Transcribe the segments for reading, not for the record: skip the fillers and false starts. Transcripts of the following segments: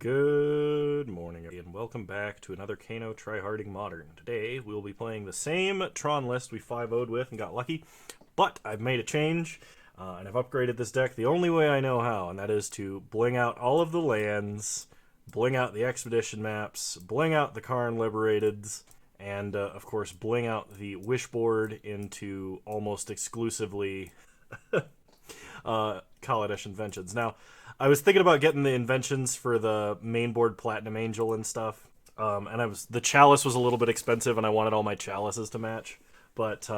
Good morning, and welcome back to another Kano Tryharding Modern. Today, we'll be playing the same Tron list we 5-0'd with and got lucky, but I've made a change, and I've upgraded this deck the only way I know how, and that is to bling out all of the lands, bling out the expedition maps, bling out the Karn Liberated, and, of course, bling out the Wishboard into almost exclusively Kaladesh inventions. Now, I was thinking about getting the inventions for the main board Platinum Angel and stuff, and the Chalice was a little bit expensive, and I wanted all my Chalices to match. But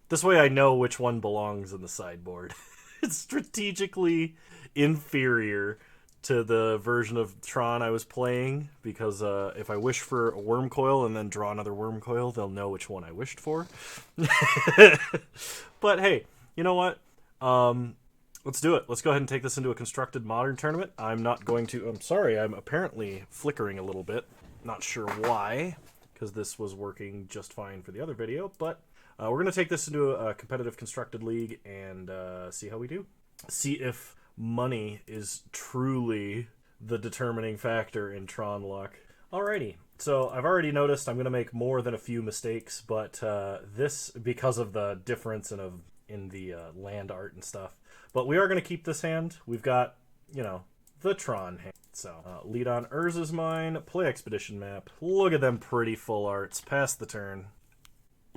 this way, I know which one belongs in the sideboard. It's strategically inferior to the version of Tron I was playing, because if I wish for a Wurmcoil and then draw another Wurmcoil, they'll know which one I wished for. But hey, you know what? Let's do it. Let's go ahead and take this into a constructed modern tournament. I'm sorry, I'm apparently flickering a little bit. Not sure why, because this was working just fine for the other video, but we're going to take this into a competitive constructed league and see how we do. See if money is truly the determining factor in Tron luck. Alrighty, so I've already noticed I'm going to make more than a few mistakes, but this, because of the difference in the land art and stuff. But we are going to keep this hand. We've got, the Tron hand. So, lead on Urza's mine, play Expedition map. Look at them pretty full arts. Pass the turn.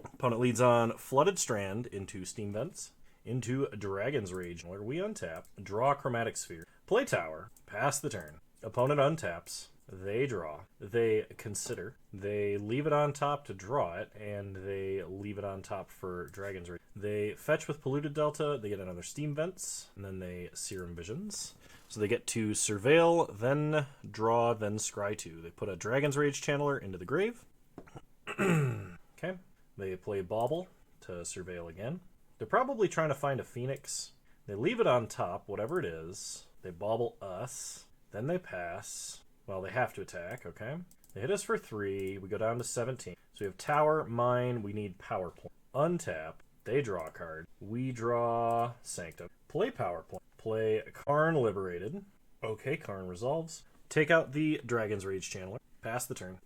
Opponent leads on Flooded Strand into Steam Vents, into Dragon's Rage, where we untap, draw Chromatic Sphere. Play Tower, pass the turn. Opponent untaps. They draw, they consider, they leave it on top to draw it, and they leave it on top for Dragon's Rage. They fetch with Polluted Delta, they get another Steam Vents, and then they Serum Visions. So they get to Surveil, then draw, then Scry 2. They put a Dragon's Rage Channeler into the grave. Okay. They play Bauble to Surveil again. They're probably trying to find a Phoenix. They leave it on top, whatever it is. They Bauble us. Then they pass. Well, they have to attack, okay? They hit us for 3. We go down to 17. So we have Tower, Mine. We need Power Point. Untap. They draw a card. We draw Sanctum. Play Power Point. Play Karn Liberated. Okay, Karn resolves. Take out the Dragon's Rage Channeler. Pass the turn.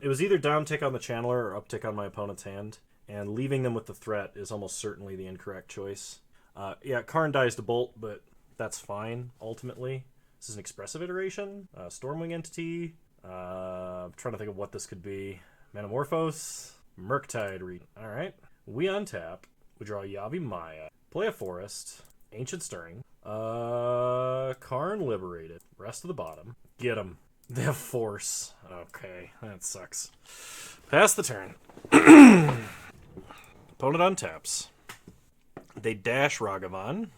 It was either down tick on the Channeler or uptick on my opponent's hand. And leaving them with the threat is almost certainly the incorrect choice. Yeah, Karn dies to Bolt, but that's fine, ultimately. This is an expressive iteration, Stormwing Entity, I'm trying to think of what this could be. Manamorphose, murktide. Alright, we untap, we draw Yavimaya, play a Forest, Ancient Stirring, Karn Liberated, rest of the bottom, get them. They have Force. Okay, that sucks. Pass the turn. Opponent untaps. They dash Ragavan.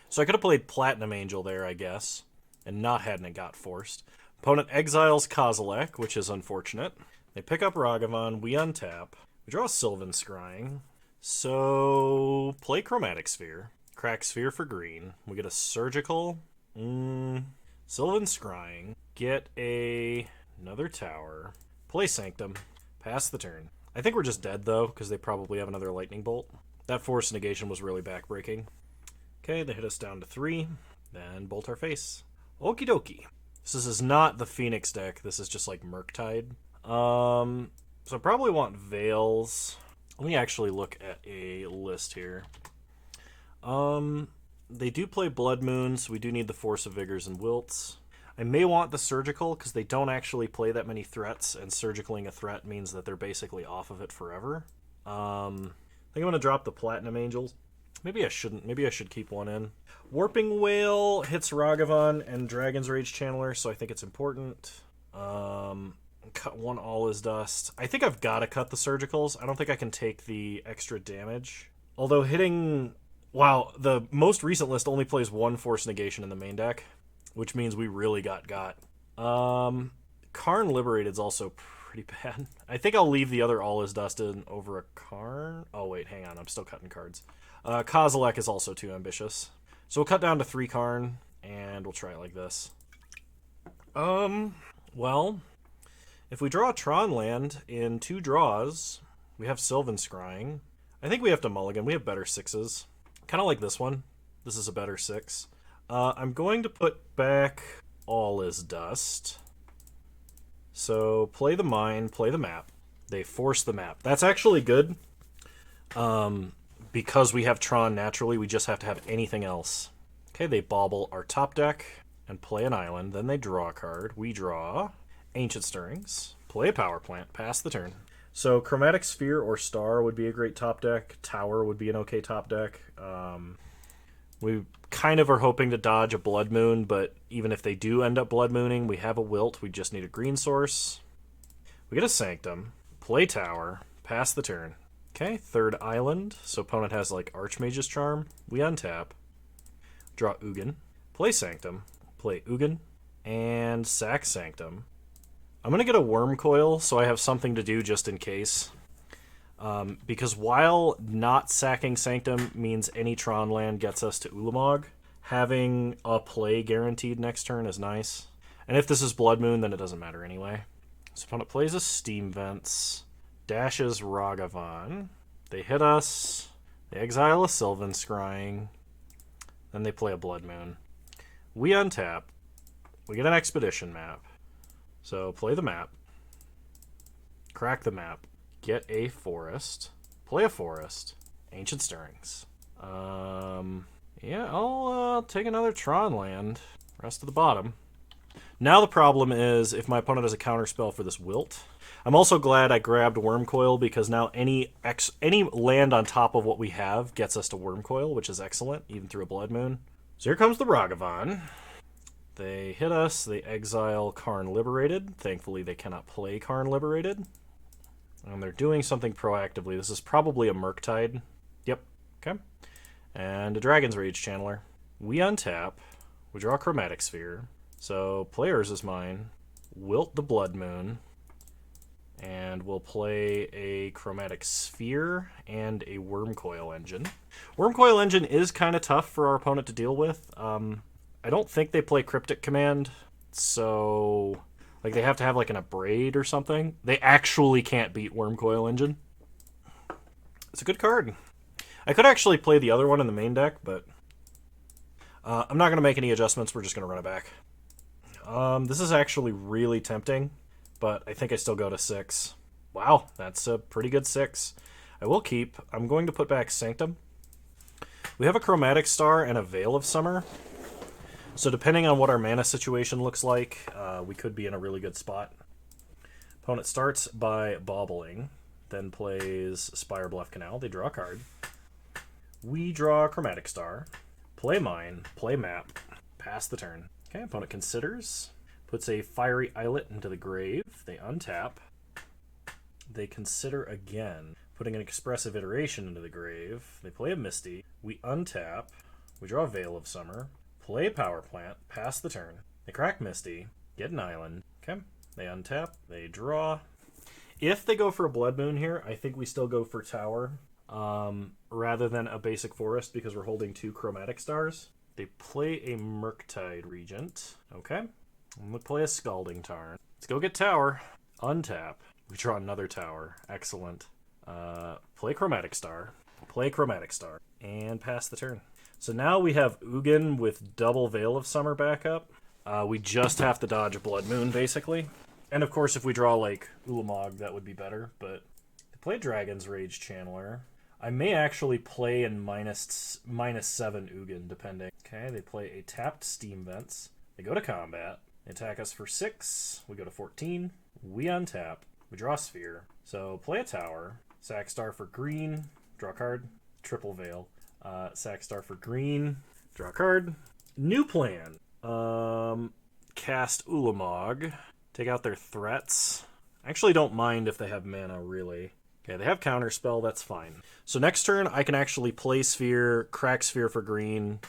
So I could have played Platinum Angel there, I guess, and not hadn't it got forced. Opponent exiles Kozilek, which is unfortunate. They pick up Ragavan, we untap. We draw Sylvan Scrying. So, play Chromatic Sphere. Crack Sphere for green. We get a Surgical. Sylvan Scrying. Get another Tower. Play Sanctum. Pass the turn. I think we're just dead, though, because they probably have another Lightning Bolt. That Force Negation was really backbreaking. Okay, they hit us down to 3. Then bolt our face. Okie dokie. This is not the Phoenix deck. This is just like murktide. So I probably want Veils. Let me actually look at a list here. They do play Blood Moons. We do need the Force of Vigors and Wilts. I may want the Surgical because they don't actually play that many threats, and Surgicaling a threat means that they're basically off of it forever. I think I'm going to drop the Platinum Angels. Maybe I shouldn't. Maybe I should keep one in. Warping Wail hits Ragavan and Dragon's Rage Channeler, so I think it's important. Cut one All Is Dust. I think I've got to cut the Surgicals. I don't think I can take the extra damage. Although hitting... Wow, the most recent list only plays one Force Negation in the main deck, which means we really got. Karn Liberated is also pretty bad. I think I'll leave the other All Is Dust in over a Karn. Oh, wait, hang on. I'm still cutting cards. Kozilek is also too ambitious. So we'll cut down to 3 Karn, and we'll try it like this. Well, if we draw a Tron land in 2 draws, we have Sylvan Scrying. I think we have to mulligan. We have better 6s. Kind of like this one. This is a better 6. I'm going to put back All Is Dust. So play the mine, play the map. They force the map. That's actually good. Because we have Tron naturally, we just have to have anything else. Okay, they bauble our top deck and play an island. Then they draw a card. We draw Ancient Stirrings. Play a power plant. Pass the turn. So Chromatic Sphere or Star would be a great top deck. Tower would be an okay top deck. We kind of are hoping to dodge a Blood Moon, but even if they do end up Blood Mooning, we have a Wilt. We just need a green source. We get a Sanctum. Play Tower. Pass the turn. Okay, third island. So opponent has like Archmage's Charm. We untap. Draw Ugin. Play Sanctum. Play Ugin. And sack Sanctum. I'm going to get a Wurmcoil so I have something to do just in case. Because while not sacking Sanctum means any Tron land gets us to Ulamog, having a play guaranteed next turn is nice. And if this is Blood Moon, then it doesn't matter anyway. So opponent plays a Steam Vents, dashes Ragavan. They hit us. They exile a Sylvan Scrying. Then they play a Blood Moon. We untap. We get an Expedition map. So play the map. Crack the map. Get a forest. Play a forest. Ancient Stirrings. Yeah, I'll take another Tron land. Rest of the bottom. Now the problem is if my opponent has a counterspell for this Wilt. I'm also glad I grabbed Wurmcoil because now any land on top of what we have gets us to Wurmcoil, which is excellent, even through a Blood Moon. So here comes the Ragavan. They hit us. They exile Karn Liberated. Thankfully, they cannot play Karn Liberated. And they're doing something proactively. This is probably a murktide. Yep. Okay. And a Dragon's Rage Channeler. We untap. We draw a Chromatic Sphere. So players is mine. Wilt the Blood Moon. And we'll play a Chromatic Sphere and a Wurmcoil Engine. Wurmcoil Engine is kind of tough for our opponent to deal with. I don't think they play Cryptic Command, so like they have to have like an Abrade or something. They actually can't beat Wurmcoil Engine. It's a good card. I could actually play the other one in the main deck, but I'm not going to make any adjustments. We're just going to run it back. This is actually really tempting, but I think I still go to 6. Wow, that's a pretty good 6. I will keep. I'm going to put back Sanctum. We have a Chromatic Star and a Veil of Summer. So depending on what our mana situation looks like, we could be in a really good spot. Opponent starts by bobbling, then plays Spire Bluff Canal. They draw a card. We draw Chromatic Star. Play mine, play map, pass the turn. Okay, opponent considers, puts a Fiery Islet into the grave. They untap. They consider again, putting an Expressive Iteration into the grave. They play a Misty. We untap. We draw a Veil of Summer. Play Power Plant, pass the turn. They crack Misty, get an island. Okay, they untap, they draw. If they go for a Blood Moon here, I think we still go for Tower rather than a basic forest because we're holding 2 Chromatic Stars. They play a Murktide Regent. Okay, and we'll play a Scalding Tarn. Let's go get Tower. Untap. We draw another Tower. Excellent. Play Chromatic Star. Play Chromatic Star. And pass the turn. So now we have Ugin with double Veil of Summer backup. We just have to dodge a Blood Moon, basically. And of course, if we draw, like, Ulamog, that would be better. But to play Dragon's Rage Channeler, I may actually play in minus 7 Ugin, depending. Okay, they play a tapped Steam Vents. They go to combat. They attack us for 6. We go to 14. We untap. We draw a Sphere. So play a Tower. Sack Star for green. Draw a card. Triple Veil. Sack Star for green. Draw a card. New plan. Cast Ulamog. Take out their threats. I actually don't mind if they have mana, really. Okay, they have Counterspell. That's fine. So next turn, I can actually play Sphere, crack Sphere for green,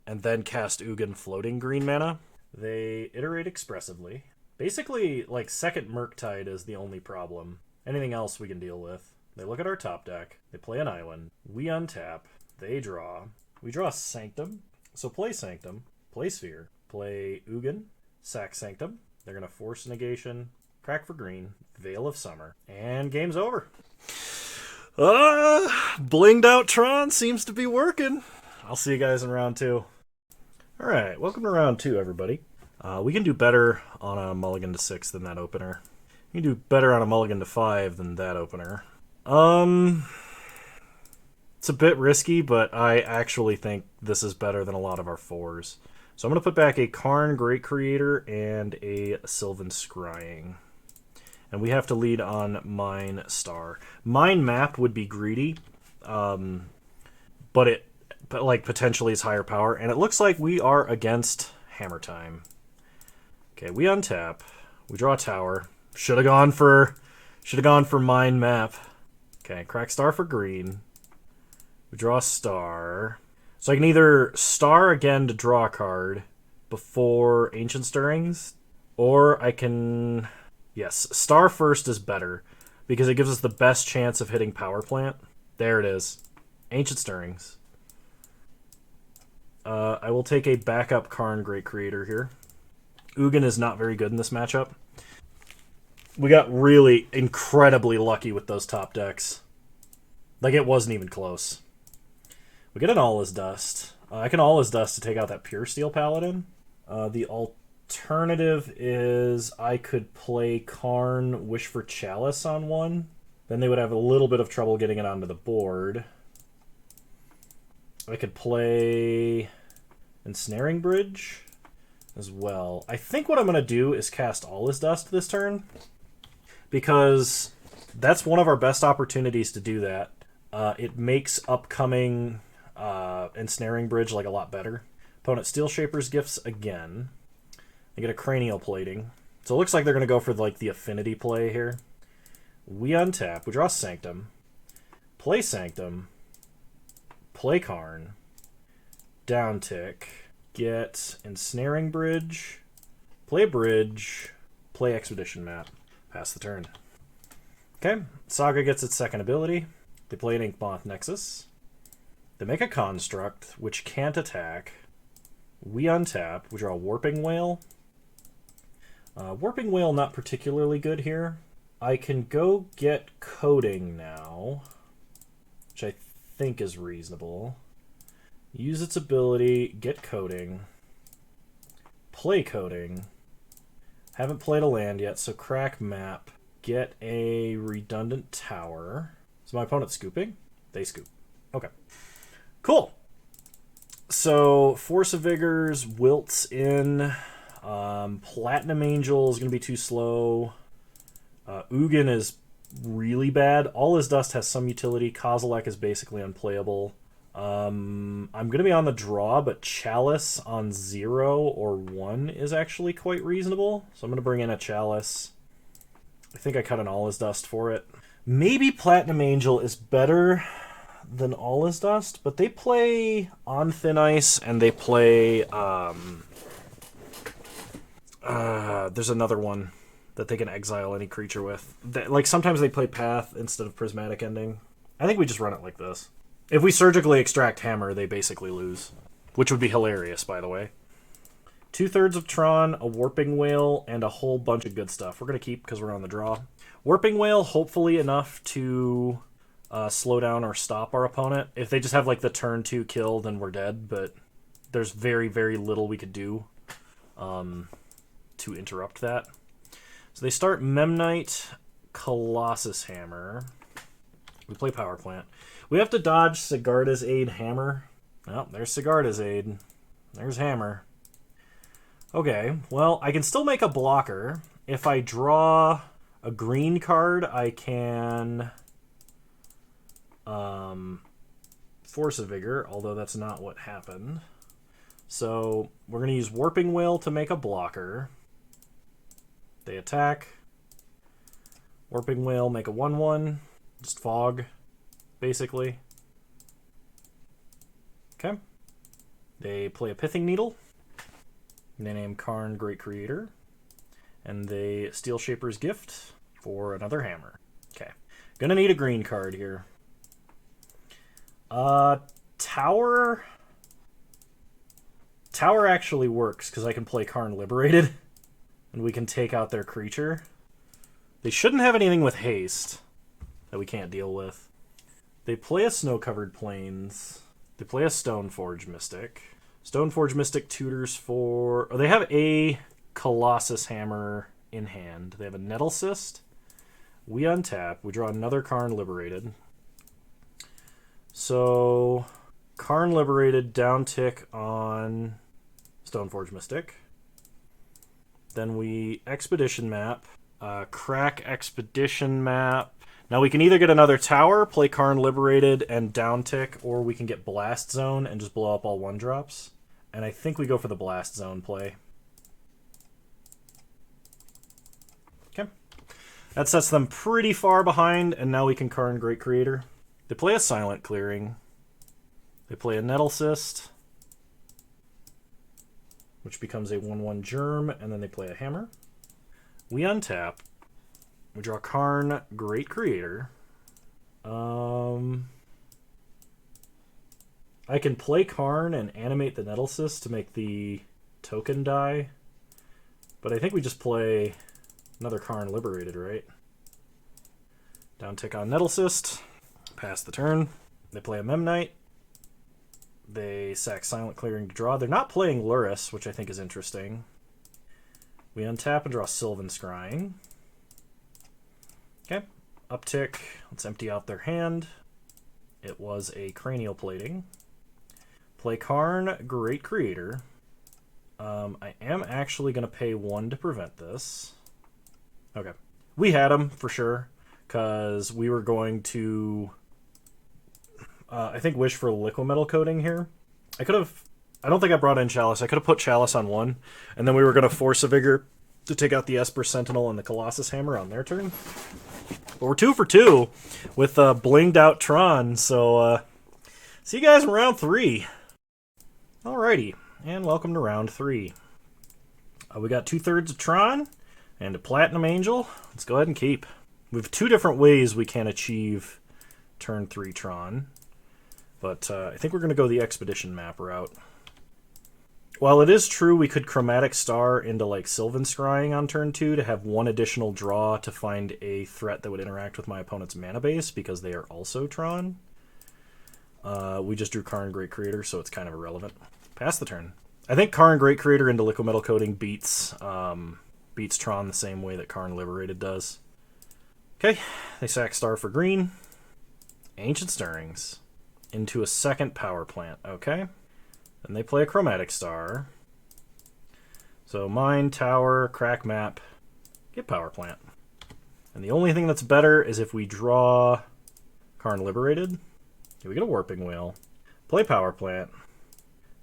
and then cast Ugin floating green mana. They iterate expressively. Basically, like, second Murktide is the only problem. Anything else we can deal with. They look at our top deck. They play an island. We untap. They draw. We draw Sanctum. So play Sanctum. Play Sphere. Play Ugin. Sack Sanctum. They're going to force negation. Crack for green. Veil of Summer. And game's over. Blinged out Tron seems to be working. I'll see you guys in round 2. Alright, welcome to round 2, everybody. We can do better on a mulligan to 6 than that opener. You do better on a mulligan to 5 than that opener. It's a bit risky, but I actually think this is better than a lot of our 4s. So I'm going to put back a Karn Great Creator and a Sylvan Scrying. And we have to lead on Mine Star. Mine Map would be greedy, but like potentially it's higher power. And it looks like we are against Hammer Time. Okay, we untap. We draw a tower. Should have gone for Mine Map. Okay, crack Star for green. We draw a Star. So I can either Star again to draw a card before Ancient Stirrings, or I can... Yes, Star first is better, because it gives us the best chance of hitting Power Plant. There it is. Ancient Stirrings. I will take a backup Karn Great Creator here. Ugin is not very good in this matchup. We got really incredibly lucky with those top decks. Like, it wasn't even close. We get an All Is Dust. I can All Is Dust to take out that Pure Steel Paladin. The alternative is I could play Karn Wish for Chalice on one. Then they would have a little bit of trouble getting it onto the board. I could play Ensnaring Bridge as well. I think what I'm going to do is cast All Is Dust this turn, because that's one of our best opportunities to do that. It makes upcoming Ensnaring Bridge like a lot better. Opponent Steel Shaper's Gifts again. I get a Cranial Plating. So it looks like they're going to go for like the affinity play here. We untap. We draw Sanctum. Play Sanctum. Play Karn. Downtick. Get Ensnaring Bridge. Play Bridge. Play Expedition Map. Pass the turn. Okay. Saga gets its second ability. They play an Inkmoth Nexus. They make a Construct, which can't attack. We untap. We draw Warping Wail. Warping Wail not particularly good here. I can go get Coating now, which I think is reasonable. Use its ability, get Coating. Play Coating. Haven't played a land yet, so crack Map. Get a Redundant Tower. Is my opponent scooping? They scoop. Okay. Cool. So, Force of Vigor's Wilt's in. Platinum Angel is going to be too slow. Ugin is really bad. All His Dust has some utility. Kozilek is basically unplayable. I'm going to be on the draw, but Chalice on 0 or 1 is actually quite reasonable. So I'm going to bring in a Chalice. I think I cut an All His Dust for it. Maybe Platinum Angel is better than All His Dust, but they play On Thin Ice, and they play... there's another one that they can exile any creature with. Like, sometimes they play Path instead of Prismatic Ending. I think we just run it like this. If we surgically extract Hammer, they basically lose. Which would be hilarious, by the way. 2/3 of Tron, a Warping Wail, and a whole bunch of good stuff. We're going to keep because we're on the draw. Warping Wail, hopefully enough to slow down or stop our opponent. If they just have, like, the turn 2 kill, then we're dead. But there's very, very little we could do to interrupt that. So they start Memnite, Colossus Hammer. We play Power Plant. We have to dodge Sigarda's Aid Hammer. Oh, there's Sigarda's Aid. There's Hammer. Okay, well, I can still make a blocker. If I draw a green card, I can Force of Vigor, although that's not what happened. So we're going to use Warping Wail to make a blocker. They attack. Warping Wail, make a 1/1. Just fog, basically. Okay. They play a Pithing Needle. They name Karn Great Creator. And they Steel Shaper's Gift for another Hammer. Okay. Gonna need a green card here. Tower... Tower actually works, because I can play Karn Liberated. And we can take out their creature. They shouldn't have anything with haste that we can't deal with. They play a Snow-Covered Plains. They play a Stoneforge Mystic. Stoneforge Mystic tutors for... Oh, they have a Colossus Hammer in hand. They have a Nettle Cyst. We untap. We draw another Karn Liberated. So, Karn Liberated, down tick on Stoneforge Mystic. Then we Expedition Map. Crack Expedition Map. Now we can either get another tower, play Karn Liberated, and down tick, or we can get Blast Zone and just blow up all 1-drops. And I think we go for the Blast Zone play. Okay. That sets them pretty far behind, and now we can Karn Great Creator. They play a Silent Clearing. They play a Nettle Cyst, which becomes a 1/1 Germ, and then they play a Hammer. We untap. We draw Karn Great Creator. I can play Karn and animate the Nettle Cyst to make the token die, but I think we just play another Karn Liberated, right? Down tick on Nettle Cyst. Pass the turn. They play a Memnite. They sack Silent Clearing to draw. They're not playing Luris, which I think is interesting. We untap and draw Sylvan Scrying. Okay. Uptick. Let's empty out their hand. It was a Cranial Plating. Play Karn Great Creator. I am actually going to pay 1 to prevent this. Okay. We had him, for sure, because we were going to... I think wish for Liquimetal Coating here. I don't think I brought in Chalice. I could have put Chalice on 1, and then we were going to Force of Vigor to take out the Esper Sentinel and the Colossus Hammer on their turn. But we're 2 for 2 with blinged out Tron, so see you guys in round 3. Alrighty, and welcome to round 3. We got 2/3 of Tron and a Platinum Angel. Let's go ahead and keep. We have 2 different ways we can achieve turn 3 Tron. But I think we're going to go the Expedition Map route. While it is true we could Chromatic Star into like Sylvan Scrying on turn 2 to have 1 additional draw to find a threat that would interact with my opponent's mana base because they are also Tron. We just drew Karn Great Creator, so it's kind of irrelevant. Pass the turn. I think Karn Great Creator into Liquimetal Coating beats Tron the same way that Karn Liberated does. Okay, they sack Star for green. Ancient Stirrings. Into a second power plant, okay? Then they play a Chromatic Star. So mine, tower, crack map, get power plant. And the only thing that's better is if we draw Karn Liberated. We get a Warping Wail. Play power plant.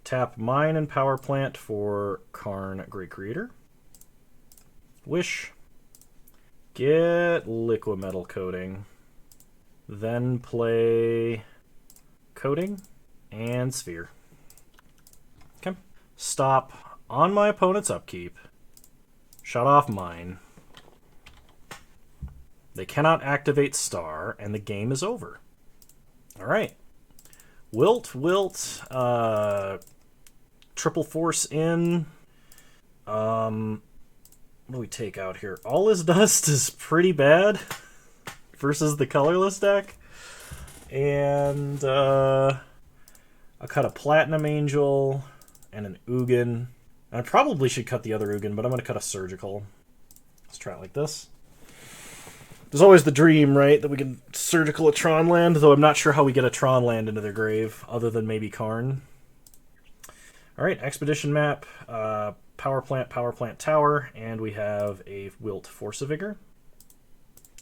Tap mine and power plant for Karn Great Creator. Wish. Get Liquimetal Coating. Then play Coating and Sphere. Okay. Stop on my opponent's upkeep. Shut off mine. They cannot activate Star, and the game is over. Alright. Wilt, triple force in. What do we take out here? All Is Dust is pretty bad versus the colorless deck. And I'll cut a Platinum Angel and an Ugin. And I probably should cut the other Ugin, but I'm going to cut a Surgical. Let's try it like this. There's always the dream, right, that we can Surgical a Tron land, though I'm not sure how we get a Tron land into their grave, other than maybe Karn. Alright, Expedition Map, Power Plant, Tower, and we have a Wilt Force of Vigor.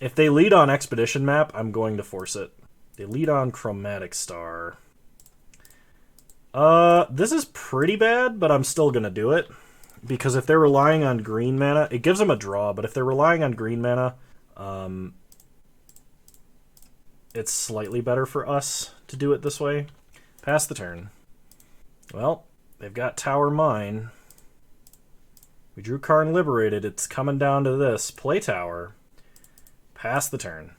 If they lead on Expedition Map, I'm going to force it. They lead on Chromatic Star. This is pretty bad, but I'm still going to do it. Because if they're relying on green mana, it gives them a draw, but if they're relying on green mana, it's slightly better for us to do it this way. Pass the turn. Well, they've got Tower Mine. We drew Karn Liberated. It's coming down to this. Play Tower. Pass the turn.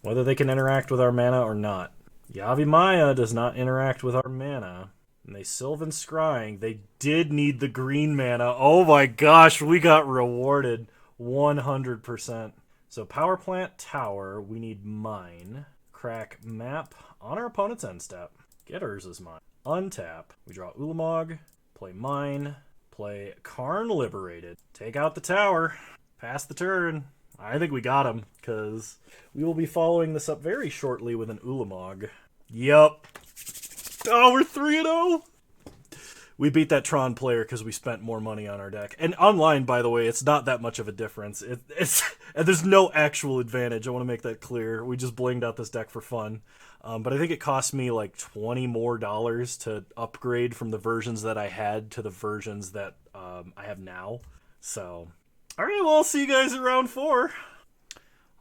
Whether they can interact with our mana or not. Yavimaya does not interact with our mana. And they Sylvan Scrying. They did need the green mana. Oh my gosh, we got rewarded 100%. So power plant, tower, we need mine. Crack map on our opponent's end step. Get Urza's mine. Untap. We draw Ulamog. Play mine. Play Karn Liberated. Take out the tower. Pass the turn. I think we got him, because we will be following this up very shortly with an Ulamog. Yup. Oh, we're 3-0? We beat that Tron player because we spent more money on our deck. And online, by the way, it's not that much of a difference. And there's no actual advantage. I want to make that clear. We just blinged out this deck for fun. But I think it cost me like $20 more to upgrade from the versions that I had to the versions that I have now. So, alright, well, I'll see you guys at round 4.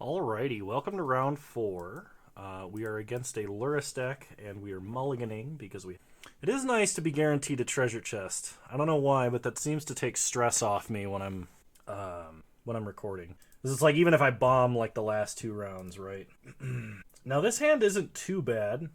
Alrighty, welcome to round 4. We are against a Lurrus deck, and we are mulliganing because we... It is nice to be guaranteed a treasure chest. I don't know why, but that seems to take stress off me when I'm recording. This is like even if I bomb like the last 2 rounds, right? Now this hand isn't too bad.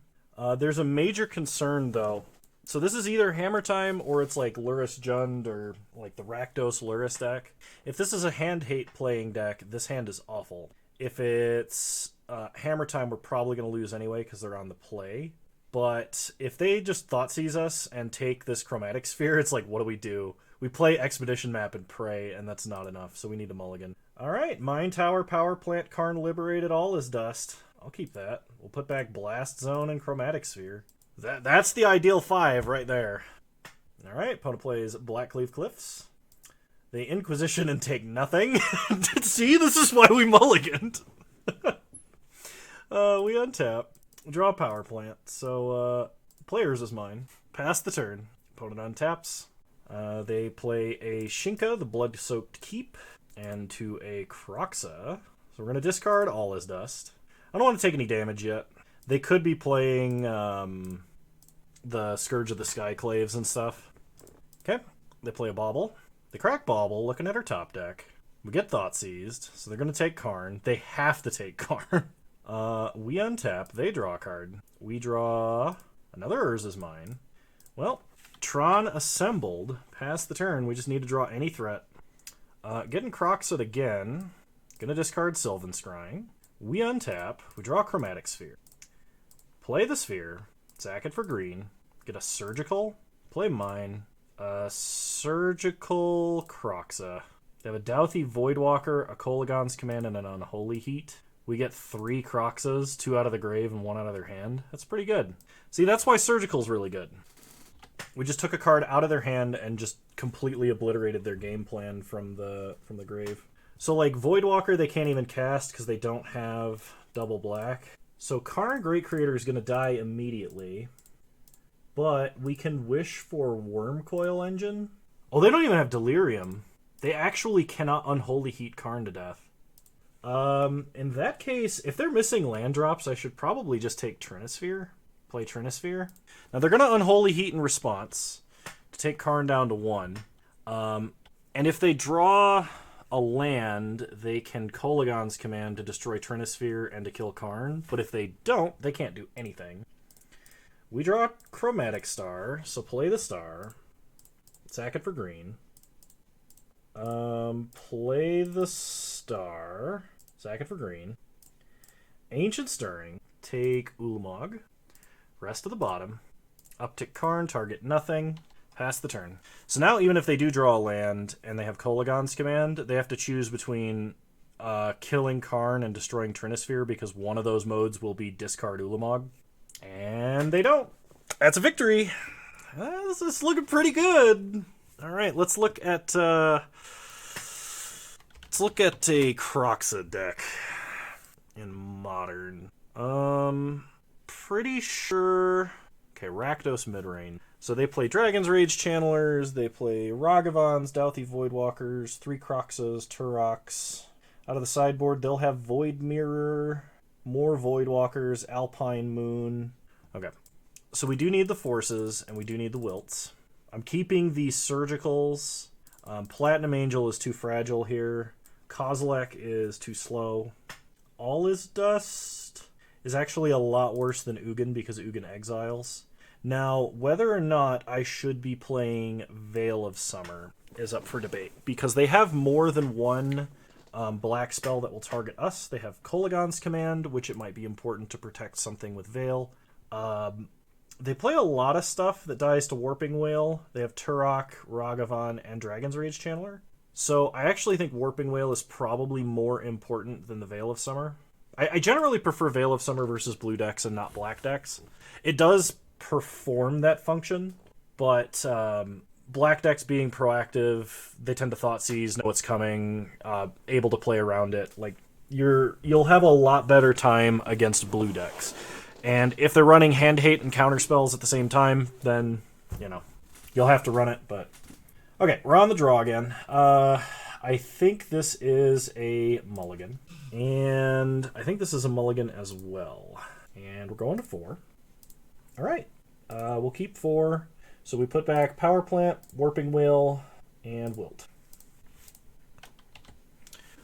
There's a major concern though. So this is either Hammer Time or it's like Lurrus Jund or like the Rakdos Lurrus deck. If this is a hand hate playing deck, this hand is awful. If it's Hammer Time, we're probably going to lose anyway because they're on the play. But if they just Thoughtseize us and take this Chromatic Sphere, it's like, what do? We play Expedition Map and pray, and that's not enough, so we need a mulligan. Alright, Mine Tower, Power Plant, Karn Liberated, all is dust. I'll keep that. We'll put back Blast Zone and Chromatic Sphere. That's the ideal 5 right there. Alright, opponent plays Blackcleave Cliffs. They Inquisition and take nothing. See, this is why we mulliganed. We untap. Draw Power Plant. So, players is mine. Pass the turn. Opponent untaps. They play a Shinka, the Blood-Soaked Keep, and to a Kroxa. So we're going to discard All is Dust. I don't want to take any damage yet. They could be playing the Scourge of the Skyclaves and stuff. Okay. They play a Bauble. They crack Bauble, looking at her top deck. We get Thoughtseized, so they're going to take Karn. They have to take Karn. We untap. They draw a card. We draw another Urza's Mine. Well, Tron assembled. Pass the turn. We just need to draw any threat. Getting Kroxa again. Gonna discard Sylvan Scrying. We untap. We draw Chromatic Sphere. Play the Sphere. Sack it for green. Get a Surgical. Play Mine. Surgical Kroxa. They have a Douthie Voidwalker, a Kolaghan's Command, and an Unholy Heat. We get 3 Kroxas, 2 out of the grave and 1 out of their hand. That's pretty good. See, that's why Surgical's really good. We just took a card out of their hand and just completely obliterated their game plan from the grave. So, like, Voidwalker they can't even cast because they don't have double black. So Karn Great Creator is going to die immediately. But we can wish for Wurmcoil Engine. Oh, they don't even have Delirium. They actually cannot Unholy Heat Karn to death. In that case, if they're missing land drops, I should probably just take Trinisphere. Play Trinisphere. Now, they're going to Unholy Heat in response to take Karn down to 1. And if they draw a land, they can Kolaghan's Command to destroy Trinisphere and to kill Karn. But if they don't, they can't do anything. We draw Chromatic Star, so play the Star. Sack it for green. Play the Star. Sack it for green. Ancient Stirring. Take Ulamog. Rest of the bottom. Uptick Karn, target nothing. Pass the turn. So now even if they do draw a land and they have Kolaghan's Command, they have to choose between killing Karn and destroying Trinisphere because one of those modes will be discard Ulamog. And they don't. That's a victory. This is looking pretty good. All right, let's look at a Kroxa deck in Modern. Pretty sure. Okay, Rakdos midrange. So they play Dragon's Rage Channelers. They play Ragavans, Douthie Voidwalkers, 3 Kroxas, Turoks. Out of the sideboard, they'll have Void Mirror, more Voidwalkers, Alpine Moon. Okay, so we do need the Forces and we do need the Wilts. I'm keeping the Surgicals. Platinum Angel is too fragile here. Kozilek is too slow. All is Dust is actually a lot worse than Ugin because Ugin exiles. Now, whether or not I should be playing Veil of Summer is up for debate because they have more than one black spell that will target us. They have Kolaghan's Command, which it might be important to protect something with Veil. They play a lot of stuff that dies to Warping Wail. They have Turok, Ragavan, and Dragon's Rage Channeler. So I actually think Warping Wail is probably more important than the Veil of Summer. I generally prefer Veil of Summer versus blue decks and not black decks. It does perform that function, but black decks being proactive, they tend to thought seize, know what's coming, able to play around it. Like you'll have a lot better time against blue decks. And if they're running hand hate and counter spells at the same time, then you'll have to run it. But okay, we're on the draw again. I think this is a mulligan, and I think this is a mulligan as well. And we're going to 4. All right, we'll keep 4. So we put back Power Plant, Warping Wail, and Wilt.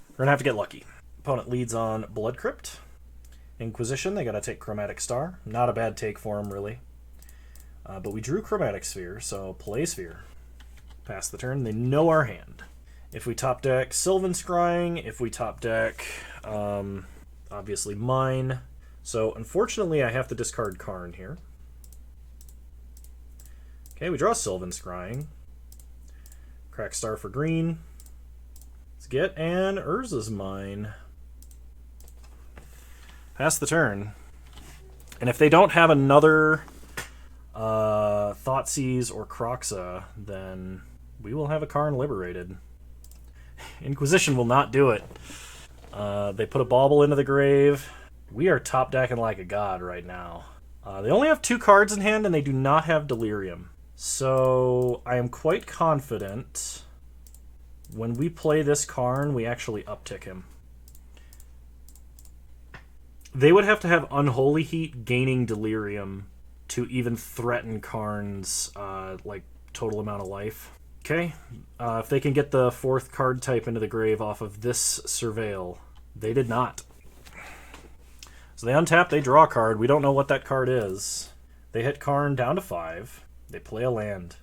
We're gonna have to get lucky. Opponent leads on Blood Crypt. Inquisition, they gotta take Chromatic Star. Not a bad take for them, really. But we drew Chromatic Sphere, so play Sphere. Pass the turn, they know our hand. If we top deck Sylvan Scrying, if we top deck, obviously mine. So unfortunately I have to discard Karn here. Okay, we draw Sylvan Scrying. Crack Star for green. Let's get an Urza's Mine. Pass the turn. And if they don't have another Thoughtseize or Kroxa, then we will have a Karn Liberated. Inquisition will not do it. They put a Bauble into the grave. We are top decking like a god right now. They only have 2 cards in hand, and they do not have Delirium. So I am quite confident when we play this Karn, we actually uptick him. They would have to have Unholy Heat gaining Delirium to even threaten Karn's total amount of life. Okay, if they can get the 4th card type into the grave off of this Surveil, they did not. So they untap, they draw a card. We don't know what that card is. They hit Karn down to 5. They play a land.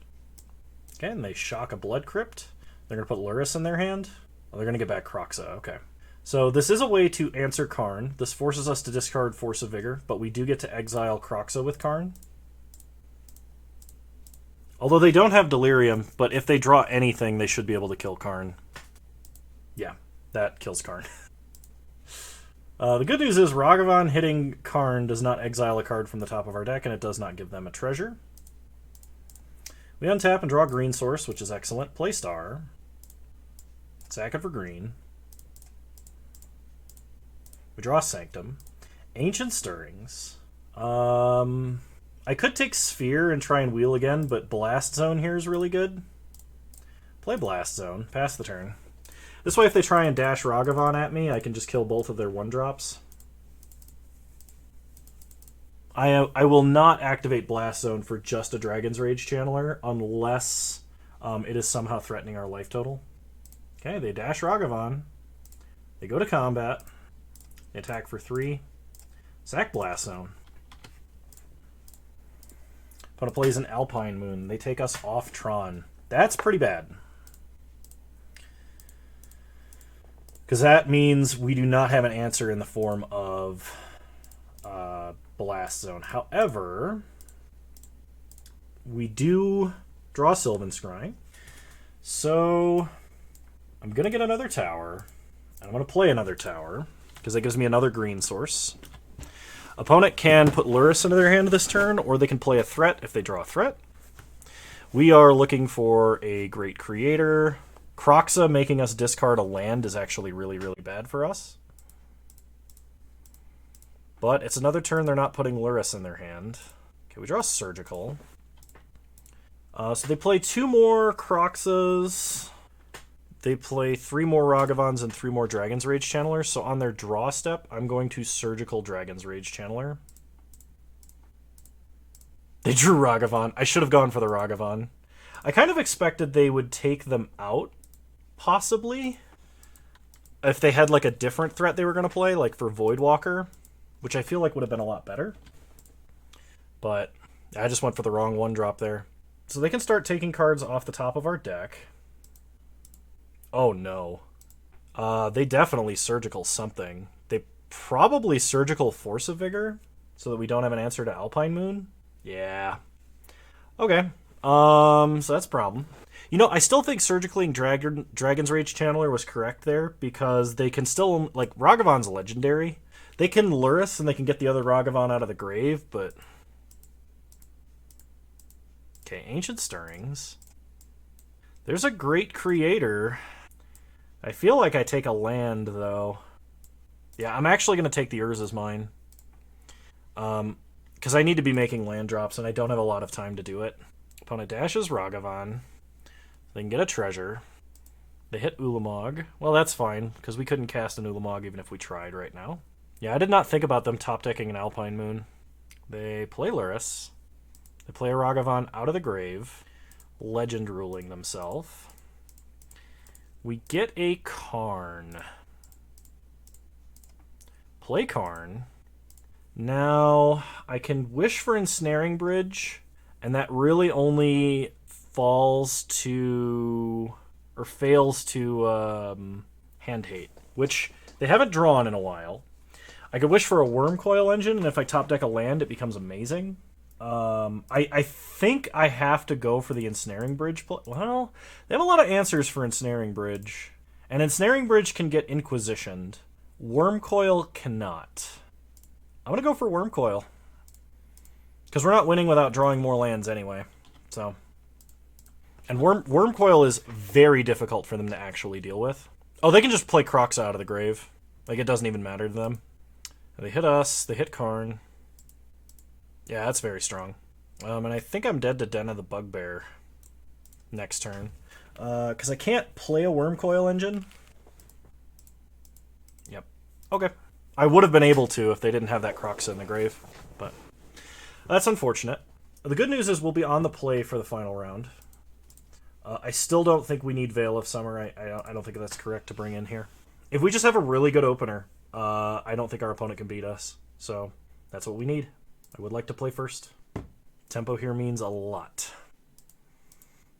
Okay, and they shock a Blood Crypt. They're going to put Lurrus in their hand. Oh, they're going to get back Kroxa. Okay. So this is a way to answer Karn. This forces us to discard Force of Vigor, but we do get to exile Kroxa with Karn. Although they don't have Delirium, but if they draw anything, they should be able to kill Karn. Yeah, that kills Karn. The good news is Ragavan hitting Karn does not exile a card from the top of our deck, and it does not give them a treasure. We untap and draw green source, which is excellent. Play Star. Sack it for green. We draw Sanctum. Ancient Stirrings. I could take Sphere and try and wheel again, but Blast Zone here is really good. Play Blast Zone. Pass the turn. This way, if they try and dash Ragavan at me, I can just kill both of their 1-drops. I will not activate Blast Zone for just a Dragon's Rage Channeler unless it is somehow threatening our life total. Okay, they dash Ragavan. They go to combat. They attack for 3. Sack Blast Zone. Opponent plays an Alpine Moon. They take us off Tron. That's pretty bad. Because that means we do not have an answer in the form of Blast Zone. However, we do draw Sylvan Scrying. So I'm going to get another tower. And I'm going to play another tower, because that gives me another green source. Opponent can put Lurrus into their hand this turn, or they can play a threat if they draw a threat. We are looking for a Great Creator. Kroxa making us discard a land is actually really, really bad for us. But it's another turn they're not putting Lurrus in their hand. Okay, we draw Surgical. So they play 2 more Kroxas. They play 3 more Ragavans and 3 more Dragon's Rage Channelers. So on their draw step, I'm going to Surgical Dragon's Rage Channeler. They drew Ragavan. I should have gone for the Ragavan. I kind of expected they would take them out, possibly, if they had like a different threat they were going to play, like for Voidwalker, which I feel like would have been a lot better. But I just went for the wrong 1-drop there. So they can start taking cards off the top of our deck. Oh no. They definitely Surgical something. They probably Surgical Force of Vigor, so that we don't have an answer to Alpine Moon. Yeah. Okay. So that's a problem. You know, I still think Surgicling Dragon's Rage Channeler was correct there, because they can still, like, Ragavan's legendary. They can lure us and they can get the other Ragavan out of the grave, but... Okay, Ancient Stirrings. There's a Great Creator. I feel like I take a land, though. Yeah, I'm actually going to take the Urza's Mine. Because I need to be making land drops, and I don't have a lot of time to do it. Opponent dashes Ragavan. They can get a treasure. They hit Ulamog. Well, that's fine, because we couldn't cast an Ulamog even if we tried right now. Yeah, I did not think about them top-decking an Alpine Moon. They play Luris. They play a Ragavan out of the grave. Legend ruling themselves. We get a Karn. Play Karn. Now, I can wish for Ensnaring Bridge, and that really only falls to... or fails to Hand Hate, which they haven't drawn in a while. I could wish for a Wurmcoil Engine, and if I top deck a land, it becomes amazing. I think I have to go for the Ensnaring Bridge. Well, they have a lot of answers for Ensnaring Bridge. And Ensnaring Bridge can get Inquisitioned. Wurmcoil cannot. I'm going to go for Wurmcoil. Because we're not winning without drawing more lands anyway. So. And Wurmcoil is very difficult for them to actually deal with. Oh, they can just play Crocs out of the grave. Like, it doesn't even matter to them. They hit us. They hit Karn. Yeah, that's very strong. And I think I'm dead to Den of the Bugbear next turn. Because I can't play a Wurmcoil Engine. Yep. Okay. I would have been able to if they didn't have that Croxa in the grave. But that's unfortunate. The good news is we'll be on the play for the final round. I still don't think we need Veil of Summer. I don't think that's correct to bring in here. If we just have a really good opener, I don't think our opponent can beat us. So that's what we need. I would like to play first. Tempo here means a lot.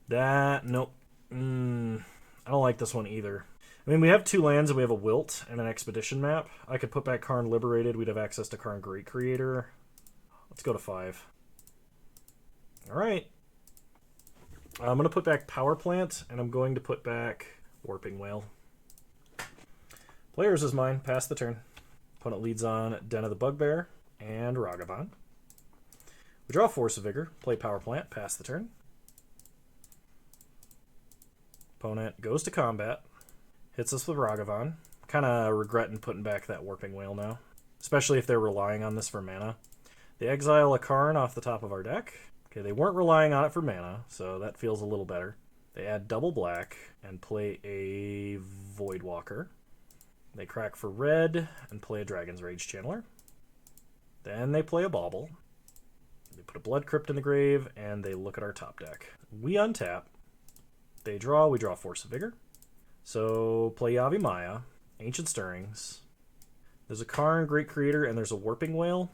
Nope. I don't like this one either. I mean, we have 2 lands and we have a Wilt and an Expedition map. I could put back Karn Liberated. We'd have access to Karn Great Creator. Let's go to 5. Alright. I'm going to put back Power Plant, and I'm going to put back Warping Wail. Players is mine. Pass the turn. Opponent leads on Den of the Bugbear and Ragavan. We draw Force of Vigor, play Power Plant, pass the turn. Opponent goes to combat, hits us with Ragavan. Kind of regretting putting back that Warping Wail now, especially if they're relying on this for mana. They exile a Karn off the top of our deck. Okay, they weren't relying on it for mana, so that feels a little better. They add double black and play a Voidwalker. They crack for red and play a Dragon's Rage Channeler. Then they play a Bauble. They put a Blood Crypt in the grave, and they look at our top deck. We untap. They draw. We draw Force of Vigor. So play Yavimaya, Ancient Stirrings. There's a Karn Great Creator, and there's a Warping Wail.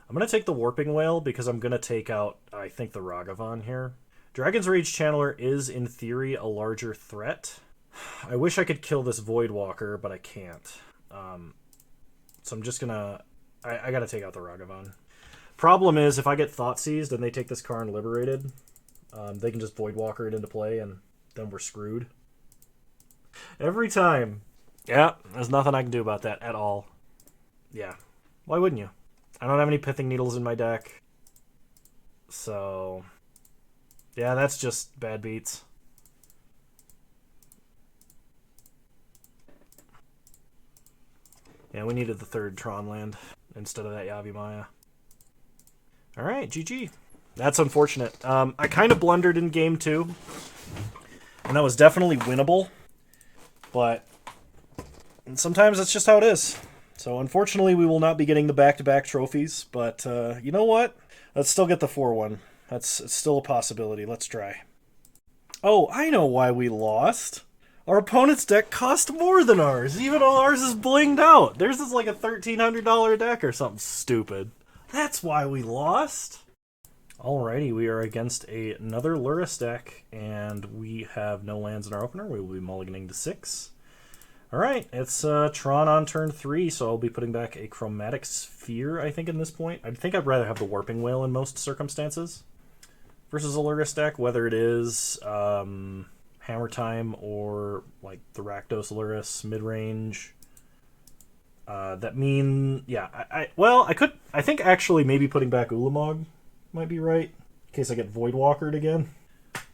I'm going to take the Warping Wail because I'm going to take out, I think, the Ragavan here. Dragon's Rage Channeler is, in theory, a larger threat. I wish I could kill this Voidwalker, but I can't. So I'm just going to... I got to take out the Ragavan. Problem is, if I get Thought Seized and they take this Karn Liberated, they can just Voidwalker it into play, and then we're screwed. Every time. Yeah, there's nothing I can do about that at all. Yeah. Why wouldn't you? I don't have any Pithing Needles in my deck. So... yeah, that's just bad beats. Yeah, we needed the 3rd Tron land instead of that Yavimaya. Alright, GG. That's unfortunate. I kind of blundered in game 2. And that was definitely winnable. But sometimes that's just how it is. So unfortunately, we will not be getting the back-to-back trophies. But you know what? Let's still get the 4-1. It's still a possibility. Let's try. Oh, I know why we lost. Our opponent's deck cost more than ours, even though ours is blinged out. Theirs is like a $1,300 deck or something stupid. That's why we lost. Alrighty, we are against another Luris deck, and we have no lands in our opener. We will be mulliganing to 6. Alright, it's Tron on turn 3, so I'll be putting back a Chromatic Sphere, I think, in this point. I think I'd rather have the Warping Wail in most circumstances versus a Lurrus deck, whether it is Hammer Time or like the Rakdos Lurrus mid-range. I think actually maybe putting back Ulamog might be right, in case I get Void Walkered again.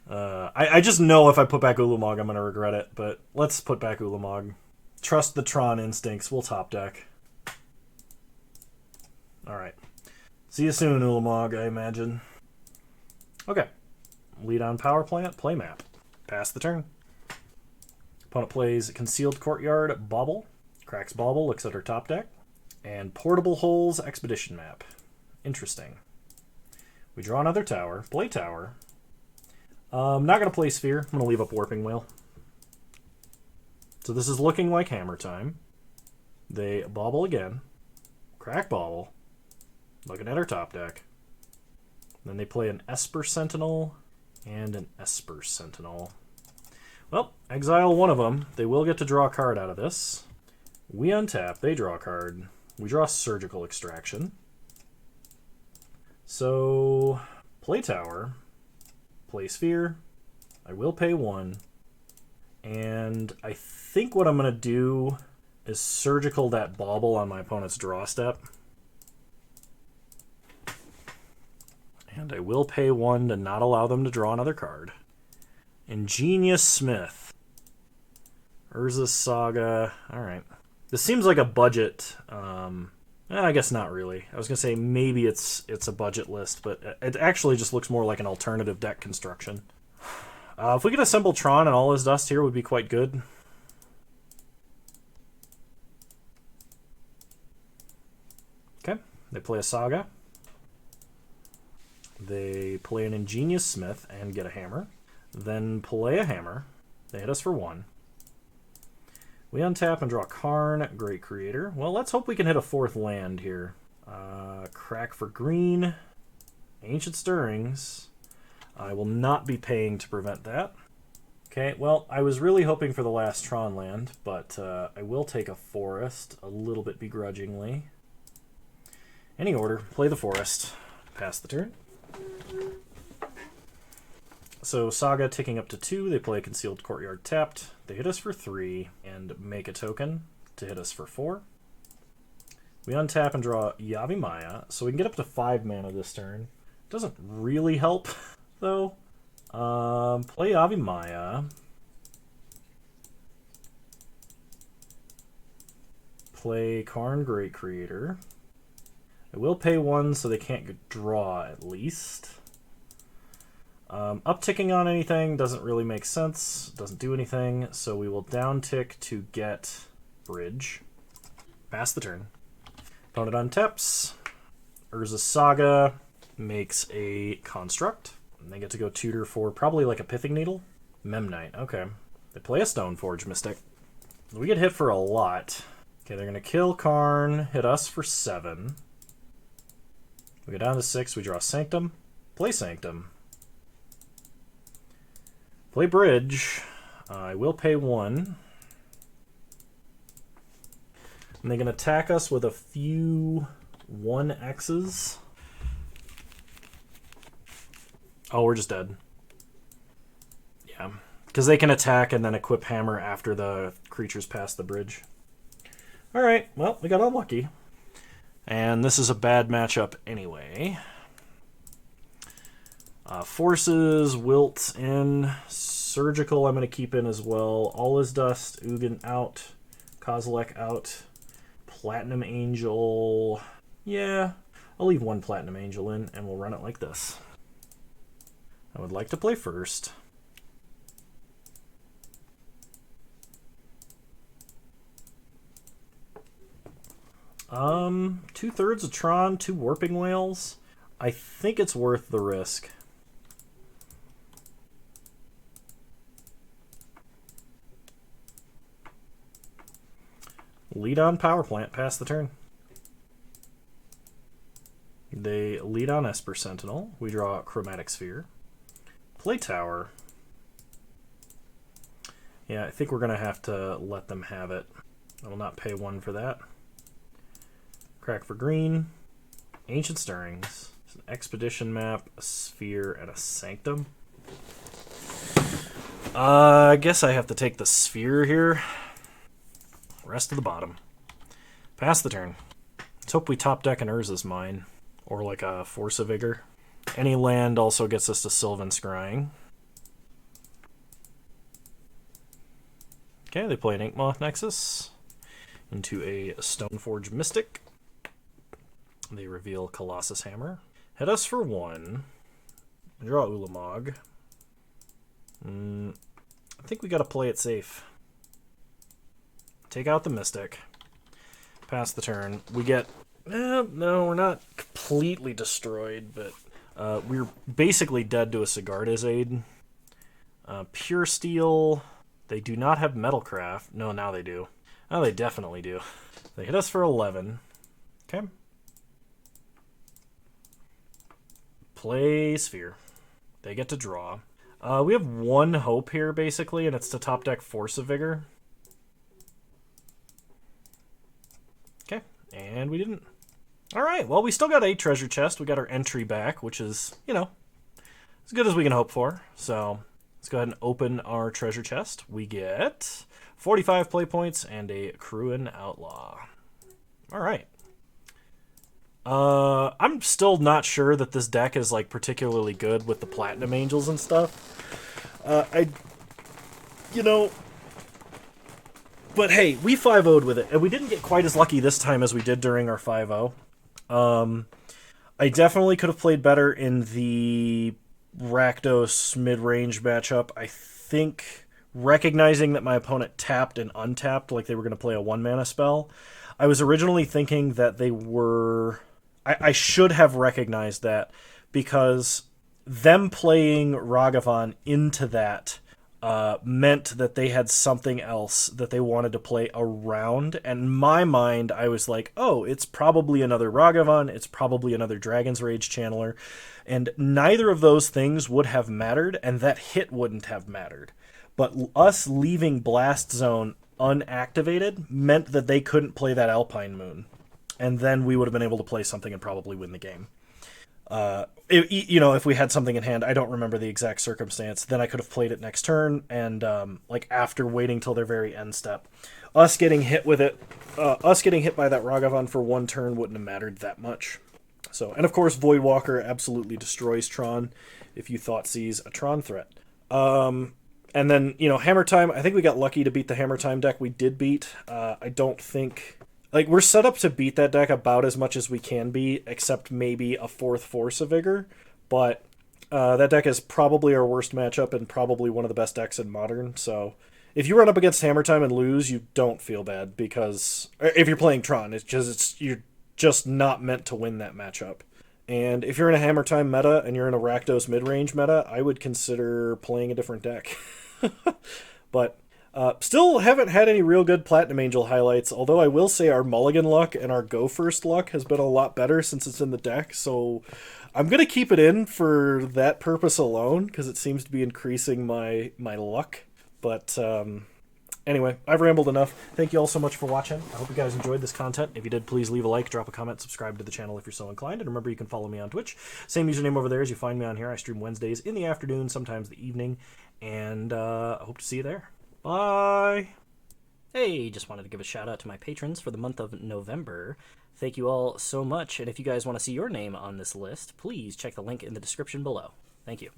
I just know if I put back Ulamog, I'm going to regret it, but let's put back Ulamog. Trust the Tron instincts. We'll top deck. Alright. See you soon, Ulamog, I imagine. Okay. Lead on Power Plant, play map. Pass the turn. Opponent plays Concealed Courtyard, Bauble. Cracks Bauble, looks at her top deck. And Portable Holes, Expedition map. Interesting. We draw another tower, play tower. I'm not going to play Sphere. I'm going to leave up Warping Wail. So this is looking like Hammer Time. They Bauble again. Crack Bauble. Looking at her top deck. Then they play an Esper Sentinel and an Esper Sentinel. Well, exile one of them. They will get to draw a card out of this. We untap. They draw a card. We draw Surgical Extraction. So, play tower. Play Sphere. I will pay 1. And I think what I'm going to do is surgical that Bauble on my opponent's draw step. And I will pay 1 to not allow them to draw another card. Ingenious Smith. Urza's Saga. Alright. This seems like a budget. I guess not really. I was going to say maybe it's a budget list, but it actually just looks more like an alternative deck construction. If we could assemble Tron and all his dust here, would be quite good. Okay, they play a Saga. They play an Ingenious Smith and get a Hammer. Then play a Hammer. They hit us for 1. We untap and draw Karn, Great Creator. Well, let's hope we can hit a 4th land here. Crack for green. Ancient Stirrings. I will not be paying to prevent that. Okay, well, I was really hoping for the last Tron land, but I will take a forest, a little bit begrudgingly. Any order, play the forest. Pass the turn. So Saga ticking up to 2, they play Concealed Courtyard tapped. They hit us for 3, and make a token to hit us for 4. We untap and draw Yavimaya, so we can get up to 5 mana this turn. Doesn't really help, though. Play Yavimaya. Play Karn Great Creator. I will pay 1 so they can't draw at least. Upticking on anything doesn't really make sense. Doesn't do anything, so we will downtick to get Bridge. Pass the turn. Opponent untaps. Urza Saga makes a Construct. And they get to go tutor for probably like a Pithing Needle. Memnite, okay. They play a Stoneforge Mystic. We get hit for a lot. Okay, they're going to kill Karn, hit us for 7. We go down to 6, we draw Sanctum. Play Sanctum. Play Bridge. I will pay 1. And they can attack us with a few 1Xs. Oh, we're just dead. Yeah. Because they can attack and then equip Hammer after the creatures pass the bridge. Alright, well, we got unlucky. And this is a bad matchup anyway. Forces, Wilt in. Surgical I'm going to keep in as well. All is Dust, Ugin out. Kozilek out. Platinum Angel. Yeah, I'll leave 1 Platinum Angel in and we'll run it like this. I would like to play first. Two-thirds of Tron, 2 Warping Wails. I think it's worth the risk. Lead on Power Plant, pass the turn. They lead on Esper Sentinel. We draw Chromatic Sphere. Play Tower. Yeah, I think we're going to have to let them have it. I will not pay 1 for that. Crack for green. Ancient Stirrings. It's an expedition map, a sphere, and a sanctum. I guess I have to take the sphere here. Rest of the bottom. Pass the turn. Let's hope we top deck an Urza's Mine. Or like a Force of Vigor. Any land also gets us to Sylvan Scrying. Okay, they play an Inkmoth Nexus into a Stoneforge Mystic. They reveal Colossus Hammer. Hit us for 1. Draw Ulamog. I think we got to play it safe. Take out the Mystic. Pass the turn. We get... no, we're not completely destroyed, but we're basically dead to a Sigarda's Aid. Pure Steel... They do not have Metalcraft. No, now they do. Oh, they definitely do. They hit us for 11. Okay. Play Sphere. They get to draw. We have 1 hope here, basically, and it's to top deck Force of Vigor. Okay, and we didn't. Alright, well, we still got a treasure chest. We got our entry back, which is, you know, as good as we can hope for. So... let's go ahead and open our treasure chest. We get 45 play points and a Kruin Outlaw. All right. I'm still not sure that this deck is like particularly good with the Platinum Angels and stuff. But hey, we 5-0'd with it, and we didn't get quite as lucky this time as we did during our 5-0. I definitely could have played better in the rakdos mid-range matchup. I think recognizing that my opponent tapped and untapped like they were going to play a 1-mana spell, I was originally thinking that they were... I should have recognized that, because them playing Ragavan into that meant that they had something else that they wanted to play around. And in my mind, I was like, oh, it's probably another Ragavan, it's probably another Dragon's Rage Channeler. And neither of those things would have mattered, and that hit wouldn't have mattered. But us leaving Blast Zone unactivated meant that they couldn't play that Alpine Moon. And then we would have been able to play something and probably win the game. If we had something in hand, I don't remember the exact circumstance, then I could have played it next turn, and after waiting till their very end step. Us getting hit with it, us getting hit by that Ragavan for 1 turn wouldn't have mattered that much. So, and of course, Voidwalker absolutely destroys Tron if you Thoughtseize a Tron threat. And then, Hammer Time, I think we got lucky to beat the Hammer Time deck we did beat. I don't think... we're set up to beat that deck about as much as we can be, except maybe a 4th Force of Vigor. But that deck is probably our worst matchup and probably one of the best decks in Modern. So if you run up against Hammer Time and lose, you don't feel bad, because... if you're playing Tron, you're just not meant to win that matchup. And if you're in a Hammer Time meta and you're in a Rakdos mid-range meta, I would consider playing a different deck. But still haven't had any real good Platinum Angel highlights, although I will say our Mulligan luck and our Go First luck has been a lot better since it's in the deck, so I'm going to keep it in for that purpose alone, because it seems to be increasing my luck. But anyway, I've rambled enough. Thank you all so much for watching. I hope you guys enjoyed this content. If you did, please leave a like, drop a comment, subscribe to the channel if you're so inclined, and remember you can follow me on Twitch. Same username over there as you find me on here. I stream Wednesdays in the afternoon, sometimes the evening, and I hope to see you there. Bye! Hey, just wanted to give a shout out to my patrons for the month of November. Thank you all so much, and if you guys want to see your name on this list, please check the link in the description below. Thank you.